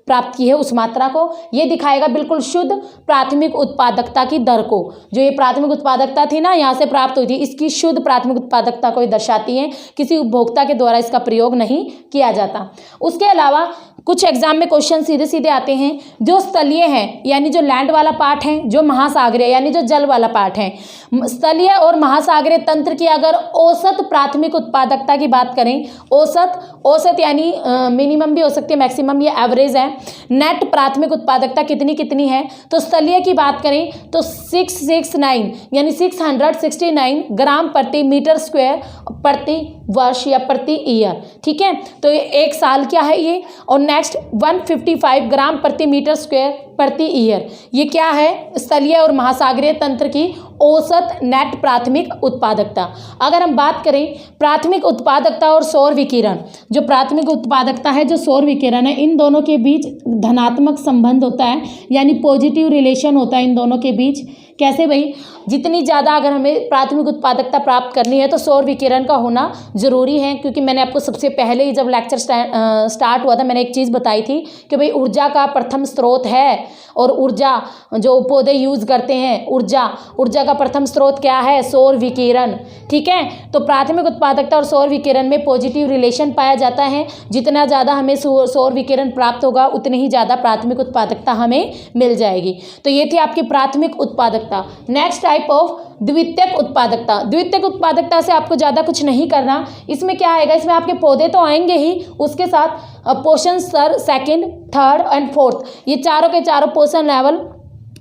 प्राप्त की है उस मात्रा को। ये दिखाएगा बिल्कुल शुद्ध प्राथमिक उत्पादकता की दर को। जो ये प्राथमिक उत्पादकता थी ना यहाँ से प्राप्त हुई थी, इसकी शुद्ध प्राथमिक उत्पादकता को दर्शाती है। किसी उपभोक्ता के द्वारा इसका प्रयोग नहीं किया जाता। उसके अलावा कुछ एग्जाम में क्वेश्चन सीधे सीधे आते हैं जो स्थलीय है, यानी जो लैंड वाला पार्ट है, जो महासागरीय यानी जो जल वाला पार्ट है। स्थलीय और महासागरीय तंत्र की अगर औसत प्राथमिक उत्पादकता की बात करें, औसत यानी मिनिमम भी हो सकती है, मैक्सिमम ये एवरेज है। नेट प्राथमिक उत्पादकता कितनी है? तो स्थलीय की बात करें तो 669 यानी 669 ग्राम प्रति मीटर स्क्वायर प्रति वर्ष या प्रति ईयर। ठीक है, तो एक साल क्या है ये। और नेक्स्ट 155 ग्राम प्रति मीटर स्क्वायर प्रति ईयर। ये क्या है? स्थलीय और महासागरीय तंत्र की औसत नेट प्राथमिक उत्पादकता। अगर हम बात करें प्राथमिक उत्पादकता और सौर विकिरण, जो प्राथमिक उत्पादकता है, जो सौर विकिरण है, इन दोनों के बीच धनात्मक संबंध होता है, यानी पॉजिटिव रिलेशन होता है इन दोनों के बीच। कैसे भाई? जितनी ज़्यादा अगर हमें प्राथमिक उत्पादकता प्राप्त करनी है तो सौर विकिरण का होना ज़रूरी है। क्योंकि मैंने आपको सबसे पहले ही जब लेक्चर स्टार्ट हुआ था मैंने एक चीज़ बताई थी कि भाई ऊर्जा का प्रथम स्रोत है और ऊर्जा जो पौधे यूज करते हैं, ऊर्जा का प्रथम स्रोत क्या है? सौर विकिरण। ठीक है, तो प्राथमिक उत्पादकता और सौर विकिरण में पॉजिटिव रिलेशन पाया जाता है। जितना ज़्यादा हमें सौर विकिरण प्राप्त होगा उतनी ही ज़्यादा प्राथमिक उत्पादकता हमें मिल जाएगी। तो ये थी आपकी प्राथमिक उत्पादकता। नेक्स्ट टाइप ऑफ द्वितीयक उत्पादकता। द्वितीयक उत्पादकता से आपको ज़्यादा कुछ नहीं करना। इसमें क्या आएगा? इसमें आपके पौधे तो आएंगे ही, उसके साथ पोषण स्तर सेकंड, थर्ड एंड फोर्थ, ये चारों के चारों पोषण लेवल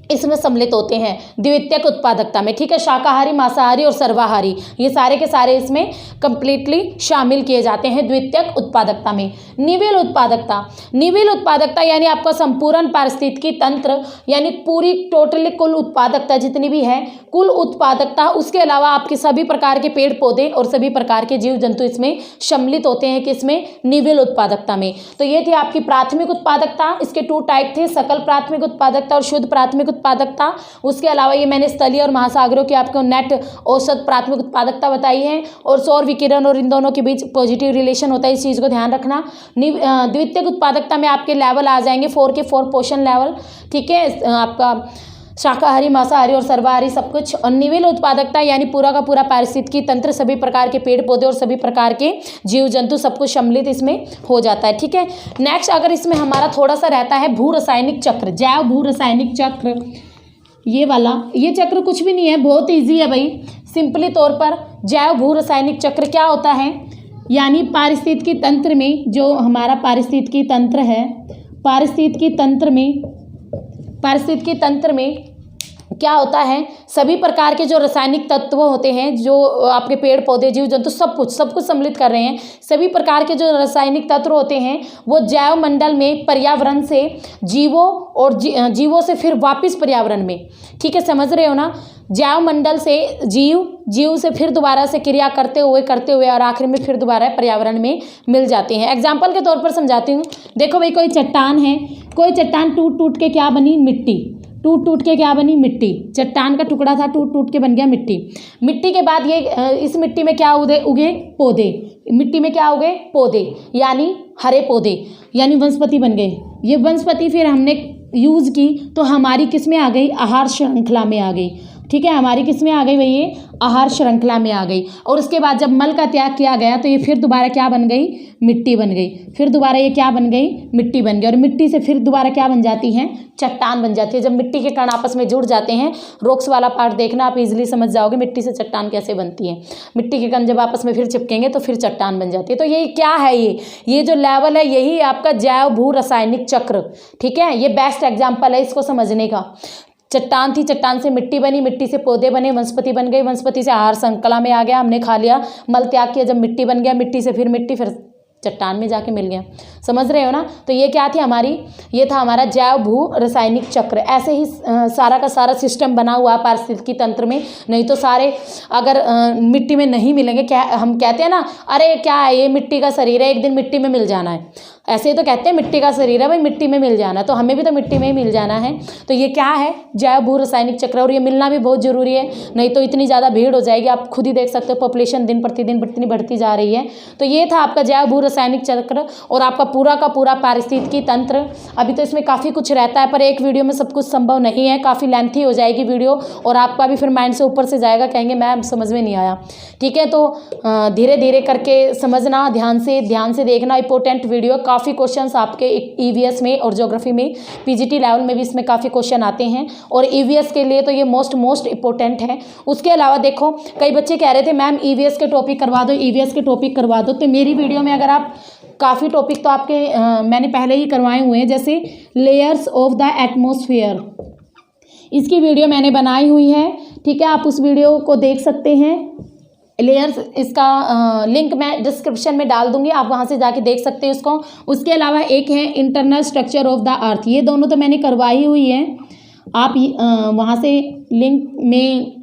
इसमें सम्मिलित होते हैं द्वितीयक उत्पादकता में। ठीक है, शाकाहारी, मांसाहारी और सर्वाहारी, ये सारे के सारे इसमें कंप्लीटली शामिल किए जाते हैं द्वितीयक उत्पादकता में। निविल उत्पादकता। निविल उत्पादकता यानी आपका संपूर्ण पारिस्थितिकी तंत्र, यानी पूरी टोटली कुल उत्पादकता जितनी भी है, कुल उत्पादकता, उसके अलावा आपके सभी प्रकार के पेड़ पौधे और सभी प्रकार के जीव जंतु इसमें सम्मिलित होते हैं कि इसमें निविल उत्पादकता में। तो ये थी आपकी प्राथमिक उत्पादकता। इसके 2 टाइप थे, सकल प्राथमिक उत्पादकता और शुद्ध प्राथमिक उत्पादकता। उसके अलावा ये मैंने स्थलीय और महासागरों की आपको नेट औसत प्राथमिक उत्पादकता बताई है, और सौर विकिरण और इन दोनों के बीच पॉजिटिव रिलेशन होता है, इस चीज़ को ध्यान रखना। द्वितीयक उत्पादकता में आपके लेवल आ जाएंगे 4 के 4 पोषण लेवल। ठीक है, आपका शाकाहारी, मांसाहारी और सर्वाहारी सब कुछ। और निविल उत्पादकता यानी पूरा का पूरा पारिस्थितिकी तंत्र, सभी प्रकार के पेड़ पौधे और सभी प्रकार के जीव जंतु सब कुछ सम्मिलित इसमें हो जाता है। ठीक है, नेक्स्ट अगर इसमें हमारा थोड़ा सा रहता है भू रासायनिक चक्र, जैव भू रासायनिक चक्र, ये वाला, ये चक्र कुछ भी नहीं है, बहुत ईजी है भाई। सिंपली तौर पर जैव भू रासायनिक चक्र क्या होता है? यानी पारिस्थितिकी तंत्र में, जो हमारा पारिस्थितिकी तंत्र है, पारिस्थितिकी तंत्र में क्या होता है? सभी प्रकार के जो रासायनिक तत्व होते हैं, जो आपके पेड़ पौधे जीव जंतु सब कुछ सम्मिलित कर रहे हैं, सभी प्रकार के जो रासायनिक तत्व होते हैं वो जैव मंडल में पर्यावरण से जीवों और जीवों से फिर वापस पर्यावरण में। ठीक है, समझ रहे हो ना? जैव मंडल से जीव से फिर दोबारा से क्रिया करते हुए और आखिर में फिर दोबारा पर्यावरण में मिल जाते हैं। एग्जाम्पल के तौर पर समझाती हूँ। देखो भाई, कोई चट्टान है, कोई चट्टान टूट के क्या बनी? मिट्टी। टूट के क्या बनी? मिट्टी। चट्टान का टुकड़ा था, टूट के बन गया मिट्टी। मिट्टी के बाद ये इस मिट्टी में क्या उगे? पौधे। मिट्टी में क्या उगे? पौधे, यानी हरे पौधे, यानी वनस्पति बन गए। ये वनस्पति फिर हमने यूज़ की तो हमारी किस में आ गई? आहार श्रृंखला में आ गई। ठीक है, हमारी किस में आ गई भाई? ये आहार श्रृंखला में आ गई। और उसके बाद जब मल का त्याग किया गया तो ये फिर दोबारा क्या बन गई? मिट्टी बन गई। फिर दोबारा ये क्या बन गई? मिट्टी बन गई। और मिट्टी से फिर दोबारा क्या बन जाती हैं? चट्टान बन जाती है। जब मिट्टी के कण आपस में जुड़ जाते हैं, रॉक्स वाला पार्ट देखना, आप इजीली समझ जाओगे मिट्टी से चट्टान कैसे बनती है। मिट्टी के कण जब आपस में फिर चिपकेंगे तो फिर चट्टान बन जाती है। तो ये क्या है? ये जो लेवल है यही आपका जैव भू रासायनिक चक्र। ठीक है, ये बेस्ट एग्जाम्पल है इसको समझने का। चट्टान थी, चट्टान से मिट्टी बनी, मिट्टी से पौधे बने, वनस्पति बन गई, वनस्पति से आहार श्रृंखला में आ गया, हमने खा लिया, मल त्याग किया, जब मिट्टी बन गया, मिट्टी से फिर मिट्टी, फिर चट्टान में जाके मिल गया। समझ रहे हो ना? तो ये क्या थी हमारी? ये था हमारा जैव भू रासायनिक चक्र। ऐसे ही सारा का सारा सिस्टम बना हुआ है पारिस्थितिकी तंत्र में। नहीं तो सारे अगर मिट्टी में नहीं मिलेंगे, क्या हम कहते हैं ना, अरे क्या है ये, मिट्टी का शरीर है, एक दिन मिट्टी में मिल जाना है, ऐसे ही तो कहते हैं मिट्टी का शरीर है भाई, मिट्टी में मिल जाना है, तो हमें भी तो मिट्टी में ही मिल जाना है। तो ये क्या है? जैव भू रासायनिक चक्र। और ये मिलना भी बहुत जरूरी है, नहीं तो इतनी ज़्यादा भीड़ हो जाएगी। आप खुद ही देख सकते हो पॉपुलेशन दिन प्रतिदिन इतनी बढ़ती जा रही है। तो ये था आपका जैव भू रासायनिक चक्र और आपका पूरा का पूरा पारिस्थितिकी तंत्र। अभी तो इसमें काफ़ी कुछ रहता है, पर एक वीडियो में सब कुछ संभव नहीं है, काफ़ी लेंथी हो जाएगी वीडियो और आपका भी फिर माइंड से ऊपर से जाएगा, कहेंगे मैम समझ में नहीं आया। ठीक है, तो धीरे धीरे करके समझना, ध्यान से देखना। इंपॉर्टेंट वीडियो, काफ़ी क्वेश्चंस आपके ईवीएस में और ज्योग्राफी में, पीजीटी लेवल में भी इसमें काफ़ी क्वेश्चन आते हैं और ईवीएस के लिए तो ये मोस्ट इंपॉर्टेंट है। उसके अलावा देखो, कई बच्चे कह रहे थे मैम ईवीएस के टॉपिक करवा दो, ईवीएस के टॉपिक करवा दो। तो मेरी वीडियो में अगर आप काफ़ी टॉपिक तो आपके मैंने पहले ही करवाए हुए हैं, जैसे लेयर्स ऑफ द एटमॉस्फेयर, इसकी वीडियो मैंने बनाई हुई है। ठीक है, आप उस वीडियो को देख सकते हैं। लेयर्स, इसका लिंक मैं डिस्क्रिप्शन में डाल दूंगी, आप वहाँ से जाके देख सकते हैं उसको। उसके अलावा एक है internal structure of the earth, ये दोनों तो मैंने करवाई हुई है। आप वहाँ से लिंक में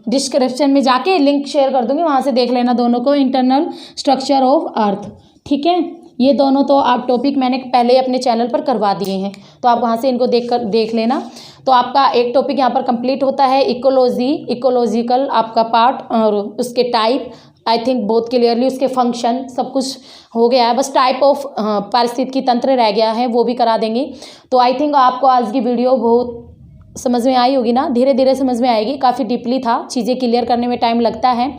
डिस्क्रिप्शन में जाके लिंक शेयर कर दूंगी, वहाँ से देख लेना दोनों को, इंटरनल स्ट्रक्चर ऑफ अर्थ। ठीक है, ये दोनों तो आप टॉपिक मैंने पहले अपने चैनल पर करवा दिए हैं, तो आप वहाँ से इनको देख लेना। तो आपका एक टॉपिक यहाँ पर कंप्लीट होता है, इकोलॉजिकल आपका पार्ट और उसके टाइप, आई थिंक बहुत क्लियरली उसके फंक्शन सब कुछ हो गया है, बस टाइप ऑफ पारिस्थितिकी तंत्र रह गया है, वो भी करा देंगे। तो आई थिंक आपको आज की वीडियो बहुत समझ में आई होगी ना, धीरे धीरे समझ में आएगी, काफ़ी डीपली था, चीज़ें क्लियर करने में टाइम लगता है।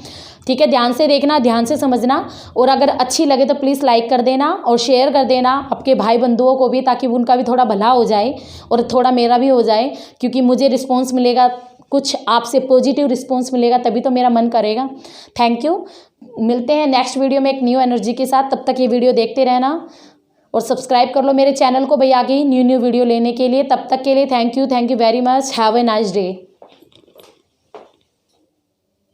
ठीक है, ध्यान से देखना, ध्यान से समझना, और अगर अच्छी लगे तो प्लीज़ लाइक कर देना और शेयर कर देना आपके भाई बंधुओं को भी, ताकि उनका भी थोड़ा भला हो जाए और थोड़ा मेरा भी हो जाए, क्योंकि मुझे रिस्पॉन्स मिलेगा, कुछ आपसे पॉजिटिव रिस्पॉन्स मिलेगा तभी तो मेरा मन करेगा। थैंक यू, मिलते हैं नेक्स्ट वीडियो में एक न्यू एनर्जी के साथ। तब तक ये वीडियो देखते रहना और सब्सक्राइब कर लो मेरे चैनल को भाई, आगे न्यू वीडियो लेने के लिए। तब तक के लिए thank you very much, have a nice day.